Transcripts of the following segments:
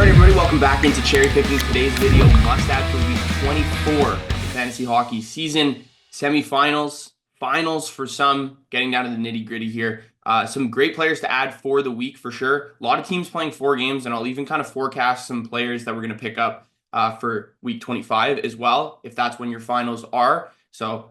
Alright everybody, welcome back into Cherry Picking. Today's video must add for week 24 of the fantasy hockey season. Semifinals, finals for some, getting down to the nitty gritty here. Some great players to add for the week for sure. A lot of teams playing 4 games, and I'll even kind of forecast some players that we're going to pick up for week 25 as well, if that's when your finals are. So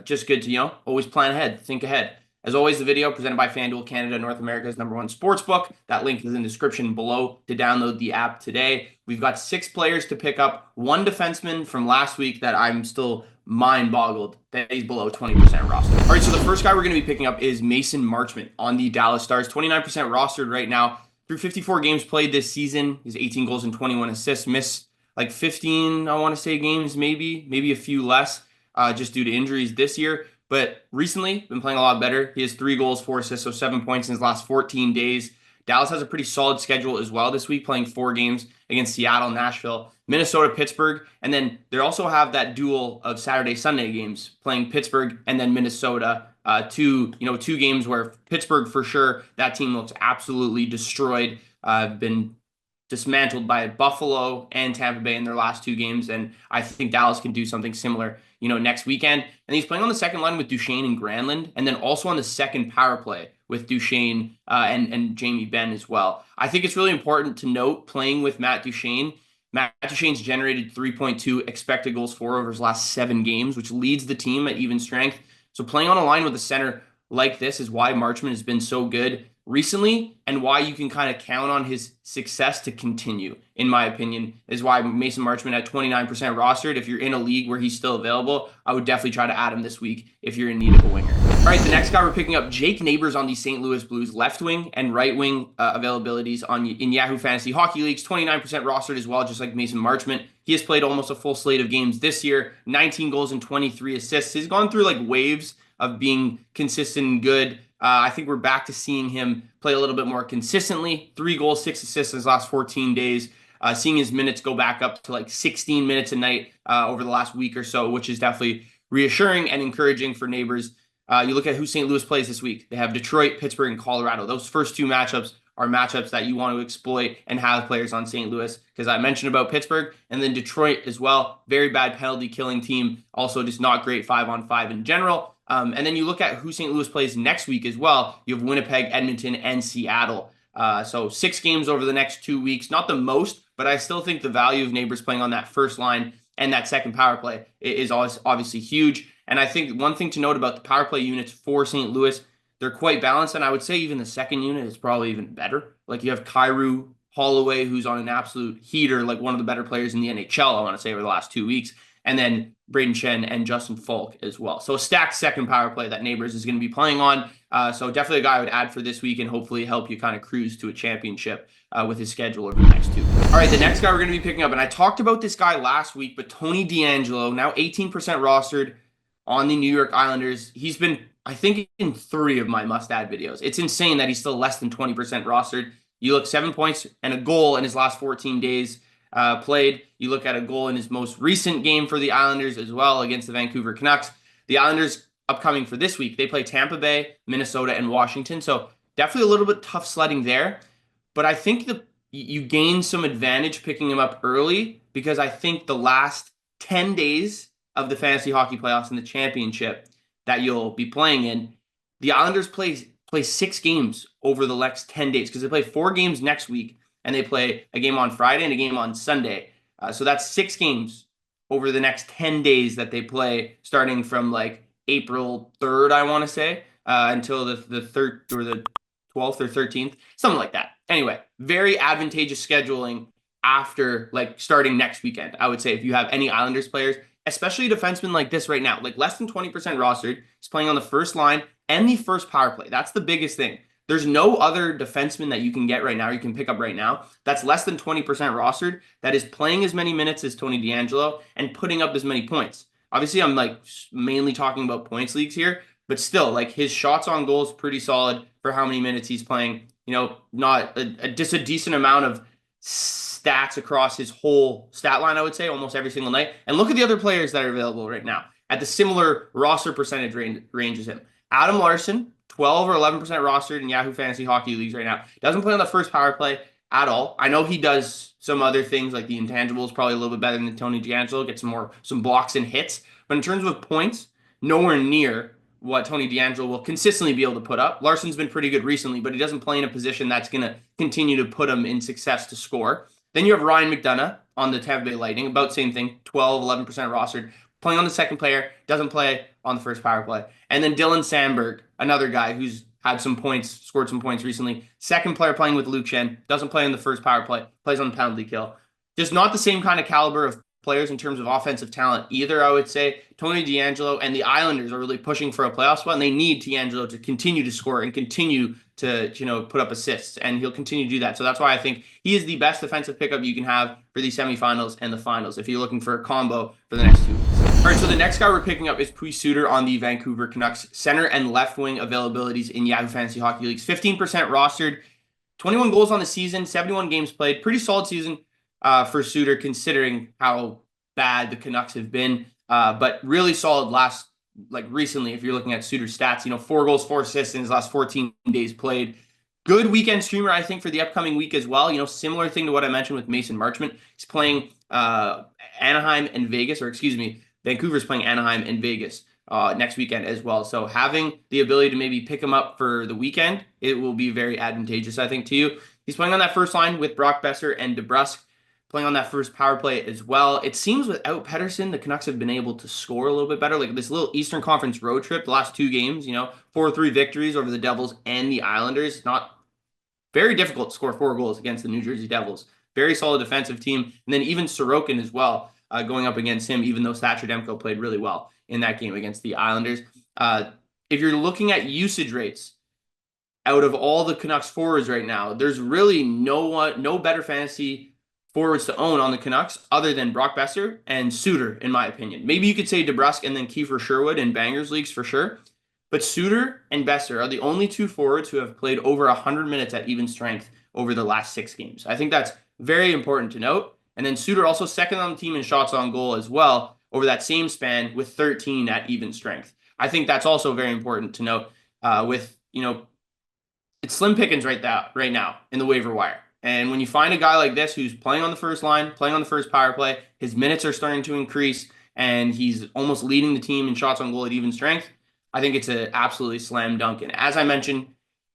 just good to, always plan ahead, think ahead. As always, the video presented by FanDuel Canada, North America's #1 sportsbook. That link is in the description below to download the app today. We've got 6 players to pick up, 1 defenseman from last week that I'm still mind-boggled that he's below 20% roster. All right, so the first guy we're going to be picking up is Mason Marchment on the Dallas Stars. 29% rostered right now. Through 54 games played this season, he's 18 goals and 21 assists. Missed like 15, I want to say, games maybe a few less just due to injuries this year. But recently, been playing a lot better. He has 3 goals, 4 assists, so 7 points in his last 14 days. Dallas has a pretty solid schedule as well this week, playing 4 games against Seattle, Nashville, Minnesota, Pittsburgh. And then they also have that duel of Saturday, Sunday games, playing Pittsburgh and then Minnesota. Two games where Pittsburgh, for sure, that team looks absolutely destroyed. Been dismantled by Buffalo and Tampa Bay in their last 2 games, and I think Dallas can do something similar, next weekend. And he's playing on the second line with Duchesne and Granlund, and then also on the second power play with Duchesne and Jamie Benn as well. I think it's really important to note, playing with Matt Duchesne, Matt Duchene's generated 3.2 expected goals for over his last 7 games, which leads the team at even strength. So playing on a line with a center like this is why Marchment has been so good recently, and why you can kind of count on his success to continue, in my opinion, is why Mason Marchment at 29% rostered. If you're in a league where he's still available, I would definitely try to add him this week if you're in need of a winger. All right, the next guy we're picking up, Jake Neighbours on the St. Louis Blues. Left wing and right wing availabilities in Yahoo Fantasy Hockey Leagues. 29% rostered as well, just like Mason Marchment. He has played almost a full slate of games this year. 19 goals and 23 assists. He's gone through like waves of being consistent and good. I think we're back to seeing him play a little bit more consistently. 3 goals, 6 assists in his last 14 days. Seeing his minutes go back up to like 16 minutes a night over the last week or so, which is definitely reassuring and encouraging for Neighbours. You look at who St. Louis plays this week. They have Detroit, Pittsburgh, and Colorado. Those first 2 matchups are matchups that you want to exploit and have players on St. Louis, because I mentioned about Pittsburgh, and then Detroit as well. Very bad penalty killing team. Also just not great 5-on-5 in general. And then you look at who St. Louis plays next week as well. You have Winnipeg, Edmonton, and Seattle. So 6 games over the next 2 weeks. Not the most, but I still think the value of Neighbours playing on that first line and that second power play is obviously huge. And I think one thing to note about the power play units for St. Louis, they're quite balanced. And I would say even the second unit is probably even better. Like you have Kyrou Holloway, who's on an absolute heater, like one of the better players in the NHL, I want to say, over the last 2 weeks. And then Braden Chen and Justin Falk as well. So a stacked second power play that Neighbours is going to be playing on. So definitely a guy I would add for this week and hopefully help you kind of cruise to a championship with his schedule over the next 2. All right, the next guy we're going to be picking up, and I talked about this guy last week, but Tony DeAngelo, now 18% rostered on the New York Islanders. He's been, I think, in 3 of my must-add videos. It's insane that he's still less than 20% rostered. You look 7 points and a goal in his last 14 days played. You look at a goal in his most recent game for the Islanders as well against the Vancouver Canucks. The Islanders upcoming for this week, they play Tampa Bay, Minnesota, and Washington. So definitely a little bit tough sledding there. But I think you gain some advantage picking him up early, because I think the last 10 days of the fantasy hockey playoffs and the championship that you'll be playing in, the Islanders play 6 games over the next 10 days, because they play 4 games next week, and they play a game on Friday and a game on Sunday. So that's 6 games over the next 10 days that they play, starting from like April 3rd, I want to say, until the 3rd or the 12th or 13th, something like that. Anyway, very advantageous scheduling after like starting next weekend, I would say, if you have any Islanders players, especially a defenseman like this right now, like less than 20% rostered. He's playing on the first line and the first power play. That's the biggest thing. There's no other defenseman that you can get right now, you can pick up right now, that's less than 20% rostered, that is playing as many minutes as Tony DeAngelo and putting up as many points. Obviously, I'm like mainly talking about points leagues here, but still, like his shots on goal is pretty solid for how many minutes he's playing. Not just a decent amount of stats across his whole stat line, I would say, almost every single night. And look at the other players that are available right now at the similar roster percentage range as him. Adam Larson, 12 or 11% rostered in Yahoo Fantasy Hockey Leagues right now. Doesn't play on the first power play. at all. I know he does some other things like the intangibles probably a little bit better than Tony DeAngelo, gets some blocks and hits. But in terms of points, nowhere near what Tony DeAngelo will consistently be able to put up. Larson's been pretty good recently, but he doesn't play in a position that's going to continue to put him in success to score. Then you have Ryan McDonough on the Tampa Bay Lightning, about same thing, 12, 11% rostered, playing on the second player, doesn't play on the first power play. And then Dylan Sandberg, another guy who's had some points, scored some points recently. Second player playing with Luke Shen, doesn't play on the first power play, plays on the penalty kill. Just not the same kind of caliber of players in terms of offensive talent either, I would say. Tony DeAngelo and the Islanders are really pushing for a playoff spot, and they need DeAngelo to continue to score and continue to, put up assists, and he'll continue to do that. So that's why I think he is the best defensive pickup you can have for the semifinals and the finals if you're looking for a combo for the next 2 weeks. All right, so the next guy we're picking up is Pius Suter on the Vancouver Canucks. Center and left wing availabilities in Yahoo Fantasy Hockey Leagues. 15% rostered, 21 goals on the season, 71 games played. Pretty solid season for Suter considering how bad the Canucks have been. But really solid recently, if you're looking at Suter's stats, 4 goals, 4 assists in his last 14 days played. Good weekend streamer, I think, for the upcoming week as well. Similar thing to what I mentioned with Mason Marchment. He's playing Anaheim and Vegas, or excuse me, Vancouver's playing Anaheim and Vegas next weekend as well. So having the ability to maybe pick him up for the weekend, it will be very advantageous, I think, to you. He's playing on that first line with Brock Besser and DeBrusk, playing on that first power play as well. It seems without Pettersson, the Canucks have been able to score a little bit better. Like this little Eastern Conference road trip, the last 2 games, 4-3 victories over the Devils and the Islanders. Not very difficult to score 4 goals against the New Jersey Devils. Very solid defensive team. And then even Sorokin as well, going up against him, even though Thatcher Demko played really well in that game against the Islanders. If you're looking at usage rates, out of all the Canucks forwards right now, there's really no better fantasy forwards to own on the Canucks other than Brock Besser and Suter, in my opinion. Maybe you could say DeBrusk and then Kiefer Sherwood in Bangers leagues for sure. But Suter and Besser are the only 2 forwards who have played over 100 minutes at even strength over the last 6 games. I think that's very important to note. And then Suter also second on the team in shots on goal as well over that same span with 13 at even strength. I think that's also very important to note it's slim pickings right now in the waiver wire. And when you find a guy like this who's playing on the first line, playing on the first power play, his minutes are starting to increase, and he's almost leading the team in shots on goal at even strength, I think it's an absolutely slam dunk. And as I mentioned,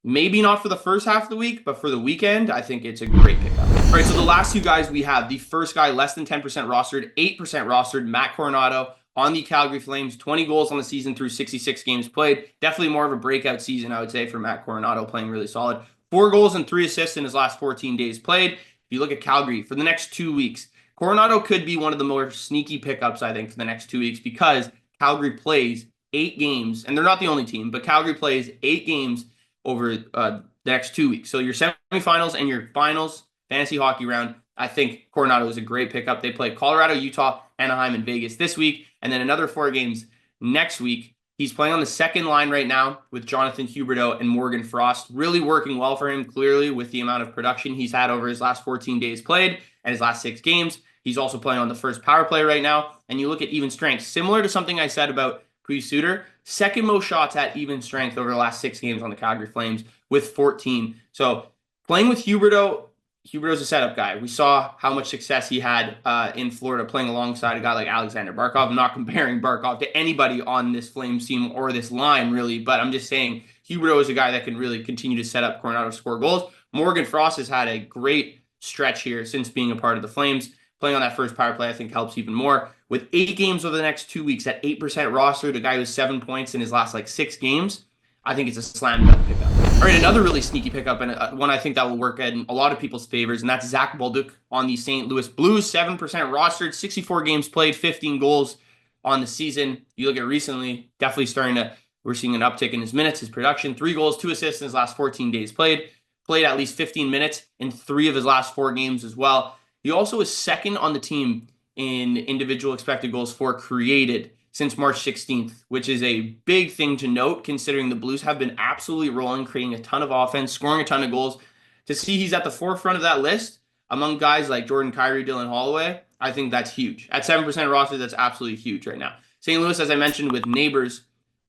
maybe not for the first half of the week, but for the weekend, I think it's a great pickup. All right, so the last 2 guys we have, the first guy less than 10% rostered, 8% rostered, Matt Coronato on the Calgary Flames, 20 goals on the season through 66 games played. Definitely more of a breakout season, I would say, for Matt Coronato, playing really solid. 4 goals and 3 assists in his last 14 days played. If you look at Calgary for the next 2 weeks, Coronato could be one of the more sneaky pickups, I think, for the next 2 weeks because Calgary plays 8 games, and they're not the only team, but Calgary plays 8 games over the next 2 weeks. So your semifinals and your finals fantasy hockey round, I think Coronato is a great pickup. They play Colorado, Utah, Anaheim, and Vegas this week, and then another 4 games next week. He's playing on the second line right now with Jonathan Huberdeau and Morgan Frost. Really working well for him, clearly, with the amount of production he's had over his last 14 days played and his last 6 games. He's also playing on the first power play right now. And you look at even strength, similar to something I said about Pius Suter, second most shots at even strength over the last 6 games on the Calgary Flames with 14. So playing with Huberdeau's a setup guy. We saw how much success he had in Florida playing alongside a guy like Alexander Barkov. I'm not comparing Barkov to anybody on this Flames team or this line, really, but I'm just saying Huberdeau is a guy that can really continue to set up Coronato to score goals. Morgan Frost has had a great stretch here since being a part of the Flames. Playing on that first power play, I think, helps even more. With 8 games over the next 2 weeks at 8% roster, the guy who's 7 points in his last 6 games, I think it's a slam dunk pickup. All right, another really sneaky pickup, and one I think that will work in a lot of people's favors, and that's Zack Bolduc on the St. Louis Blues. 7% rostered, 64 games played, 15 goals on the season. You look at recently, definitely we're seeing an uptick in his minutes, his production. 3 goals, 2 assists in his last 14 days played. Played at least 15 minutes in 3 of his last 4 games as well. He also is second on the team in individual expected goals for created since March 16th, which is a big thing to note considering the Blues have been absolutely rolling, creating a ton of offense, scoring a ton of goals. To see he's at the forefront of that list among guys like Jordan Kyrou, Dylan Holloway, I think that's huge. At 7% roster, that's absolutely huge right now. St. Louis, as I mentioned, with Neighbours,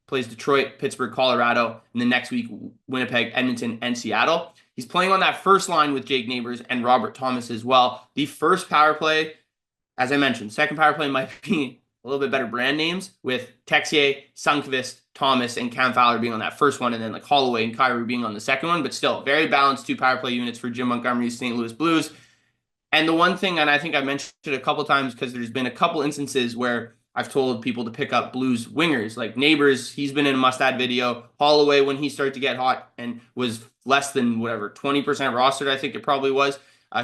plays Detroit, Pittsburgh, Colorado, and then next week, Winnipeg, Edmonton, and Seattle. He's playing on that first line with Jake Neighbours and Robert Thomas as well. The first power play, as I mentioned, second power play might be a little bit better brand names with Texier, Sundqvist, Thomas, and Cam Fowler being on that first one, and then like Holloway and Kyrou being on the second one, but still very balanced 2 power play units for Jim Montgomery's St. Louis Blues. And the one thing, and I think I mentioned it a couple times because there's been a couple instances where I've told people to pick up Blues wingers, like Neighbours, he's been in a must-add video. Holloway, when he started to get hot and was less than, 20% rostered, I think it probably was,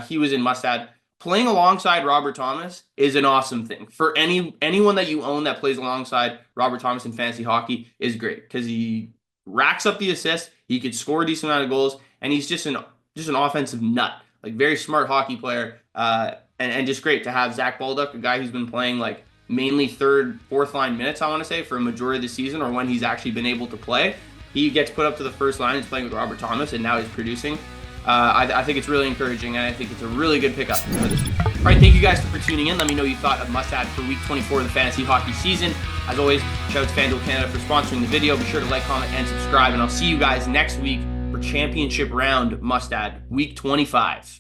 he was in must-add. Playing alongside Robert Thomas is an awesome thing. For anyone that you own that plays alongside Robert Thomas in fantasy hockey is great because he racks up the assists, he could score a decent amount of goals, and he's just an offensive nut. Like, very smart hockey player, and just great to have Zack Bolduc, a guy who's been playing like mainly third, fourth line minutes, I want to say, for a majority of the season, or when he's actually been able to play. He gets put up to the first line, he's playing with Robert Thomas, and now he's producing. I think it's really encouraging, and I think it's a really good pickup for this week. All right, thank you guys for tuning in. Let me know what you thought of must-add for week 24 of the fantasy hockey season. As always, shout out to FanDuel Canada for sponsoring the video. Be sure to like, comment, and subscribe, and I'll see you guys next week for championship round must-add, week 25.